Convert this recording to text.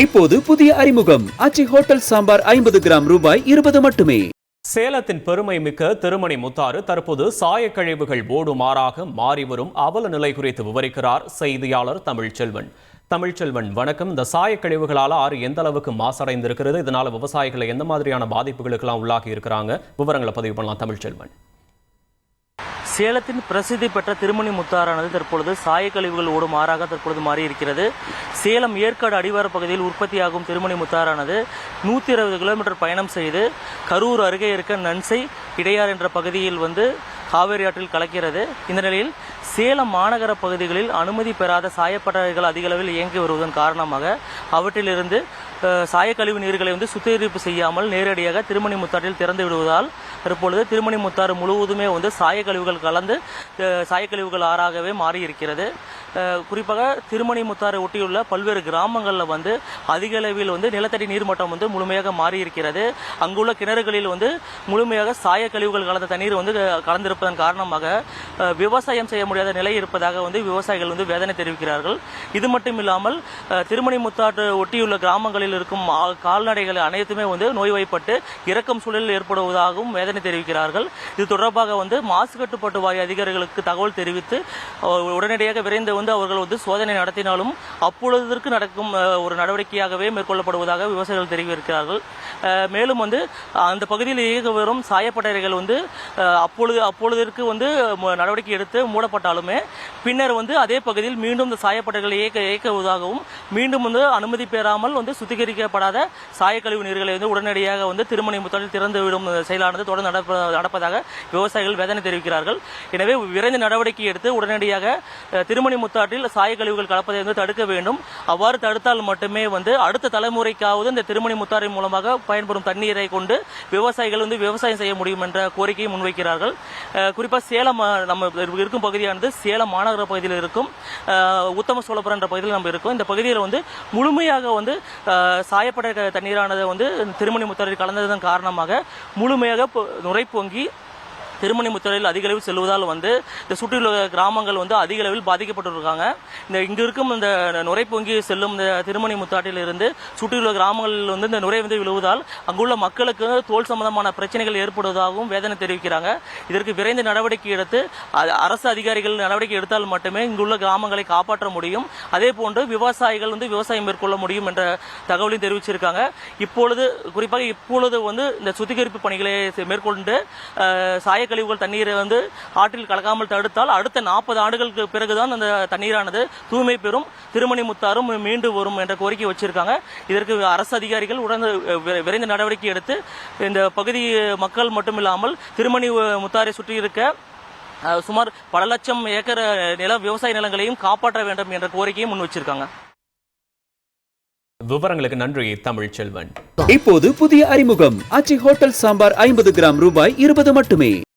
இப்போது புதிய அறிமுகம் அச்சி ஹோட்டல் சாம்பார் 50 கிராம் ரூபாய் 20 மட்டுமே. சேலத்தின் பெருமை மிக்க திருமணி முத்தாறு தற்போது சாயக்கழிவுகள் ஓடுமாறாக மாறி வரும் அவல நிலை குறித்து விவரிக்கிறார் செய்தியாளர் தமிழ்ச்செல்வன். தமிழ்ச்செல்வன், வணக்கம். இந்த சாயக்கழிவுகளால் ஆறு எந்த அளவுக்கு மாசடைந்திருக்கிறது, இதனால விவசாயிகளை எந்த மாதிரியான பாதிப்புகளுக்கெல்லாம் உள்ளாகி இருக்கிறாங்க, விவரங்களை பதிவு பண்ணலாம் தமிழ்ச்செல்வன். சேலத்தின் பிரசித்தி பெற்ற திருமணி முத்தாறானது தற்பொழுது சாயக்கழிவுகள் ஓடும் ஆறாக தற்பொழுது மாறி இருக்கிறது. சேலம் ஏற்காடு அடிவார பகுதியில் உற்பத்தியாகும் திருமணி முத்தாறானது 120 கிலோமீட்டர் பயணம் செய்து கரூர் அருகே இருக்க நன்சை இடையார் என்ற பகுதியில் காவேரி ஆற்றில் கலக்கிறது. இந்த நிலையில் சேலம் மாநகர பகுதிகளில் அனுமதி பெறாத சாயப்பட்டறைகள் அதிக அளவில் இயங்கி வருவதன் காரணமாக அவற்றிலிருந்து சாயக்கழிவு நீர்களை சுத்திகரிப்பு செய்யாமல் நேரடியாக திருமணி முத்தாற்றில் திறந்து விடுவதால் தற்பொழுது திருமணி முத்தாறு முழுவதுமே சாயக்கழிவுகள் கலந்து சாயக்கழிவுகள் ஆறாகவே மாறி இருக்கிறது. குறிப்பாக திருமணி முத்தாறு ஒட்டியுள்ள பல்வேறு கிராமங்களில் அதிக அளவில் நிலத்தடி நீர்மட்டம் முழுமையாக மாறி இருக்கிறது. அங்குள்ள கிணறுகளில் முழுமையாக சாயக்கழிவுகள் கலந்த தண்ணீர் கலந்திருப்பதன் காரணமாக விவசாயம் செய்ய முடியாத நிலை இருப்பதாக விவசாயிகள் வேதனை தெரிவிக்கிறார்கள். இது மட்டும் இல்லாமல் திருமணி முத்தாறு ஒட்டியுள்ள கிராமங்களில் இருக்கும் கால்நடைகள் அனைத்துமே நோய்வாய்ப்பட்டு இறக்கும் சூழலில் ஏற்படுவதாகவும் வேதனை தெரிவிக்கிறார்கள். இது தொடர்பாக மாசு கட்டுப்பாட்டு வாரிய அதிகாரிகளுக்கு தகவல் தெரிவித்து உடனடியாக விரைந்து அவர்கள் சோதனை நடத்தினாலும் அப்பொழுதற்கு நடக்கும் ஒரு நடவடிக்கையாகவே மேற்கொள்ளப்படுவதாக விவசாயிகள் தெரிவிக்கிறார்கள். மேலும் அந்த பகுதியில் இயங்க வரும் சாயப்பட்டறைகள் அப்பொழுதற்கு நடவடிக்கை எடுத்து மூடப்பட்டாலுமே பின்னர் அதே பகுதியில் மீண்டும் இந்த சாயப்பட்டறைகளை இயக்குவதாகவும் மீண்டும் அனுமதி பெறாமல் சுத்திகரிக்கப்படாத சாயக்கழிவு நீர்களை உடனடியாக திருமணி முத்தாற்றில் திறந்து விடும் செயலானது தொடர்ந்து நடப்பதாக விவசாயிகள் வேதனை தெரிவிக்கிறார்கள். எனவே விரைந்து நடவடிக்கை எடுத்து உடனடியாக திருமணி முத்தாற்றில் சாயக்கழிவுகள் கலப்பதை தடுக்க வேண்டும். அவ்வாறு தடுத்தால் மட்டுமே அடுத்த தலைமுறைக்காவது இந்த திருமணி முத்தாற்றின் மூலமாக பயன்படும் தண்ணீரை கொண்டு விவசாயிகள் விவசாயம் செய்ய முடியும் என்ற கோரிக்கையை முன்வைக்கிறார்கள். குறிப்பாக சேலம் நம்ம இருக்கும் பகுதியானது சேலம் மாநகர பகுதியில் இருக்கும் உத்தம சோழபுரம் என்ற பகுதியில் நம்ம இருக்கும். இந்த பகுதியில் முழுமையாக சாயப்பட்ட தண்ணீரானது திருமணி முத்தாற்றில் கலந்ததன் காரணமாக முழுமையாக நுரை பொங்கி திருமணி முத்தாற்றில் அதிக அளவில் செல்வதால் இந்த சுற்றியுள்ள கிராமங்கள் அதிக அளவில் பாதிக்கப்பட்டிருக்காங்க. இங்கு இருக்கும் இந்த நுரை பொங்கி செல்லும் இந்த திருமணி முத்தாற்றில் இருந்து சுற்றியுள்ள கிராமங்களில் இந்த நுரை விழுவதால் அங்குள்ள மக்களுக்கு தோல் சம்பந்தமான பிரச்சனைகள் ஏற்படுவதாகவும் வேதனை தெரிவிக்கிறாங்க. இதற்கு விரைந்து நடவடிக்கை எடுத்து அரசு அதிகாரிகள் நடவடிக்கை எடுத்தால் மட்டுமே இங்குள்ள கிராமங்களை காப்பாற்ற முடியும். அதே போன்று விவசாயிகள் விவசாயம் மேற்கொள்ள முடியும் என்ற தகவலையும் தெரிவிச்சிருக்காங்க. குறிப்பாக இப்பொழுது இந்த சுத்திகரிப்பு பணிகளை மேற்கொண்டு கழிவுகள் தண்ணீரை ஆற்றில் கலக்காமல் தடுத்தால் அடுத்த 40 ஆண்டுகளுக்கு பிறகுதான் அந்த தண்ணீரானது தூய்மை பெறும், திருமணி முத்தாறும் மீண்டு வரும் என்ற கோரிக்கை வச்சிருக்காங்க. இதற்கு அரசு அதிகாரிகள் விரைந்து நடவடிக்கை எடுத்து இந்த பகுதி மக்கள் மட்டுமில்லாமல் திருமணி முத்தாரை சுற்றி இருக்க சுமார் பல லட்சம் ஏக்கர் விவசாய நிலங்களையும் காப்பாற்ற வேண்டும் என்ற கோரிக்கையை முன் வச்சிருக்காங்க. விவரங்களுக்கு நன்றி தமிழ்ச்செல்வன். இப்போது புதிய அறிமுகம் அச்சி ஹோட்டல் சாம்பார் 50 கிராம் ரூபாய் 20 மட்டுமே.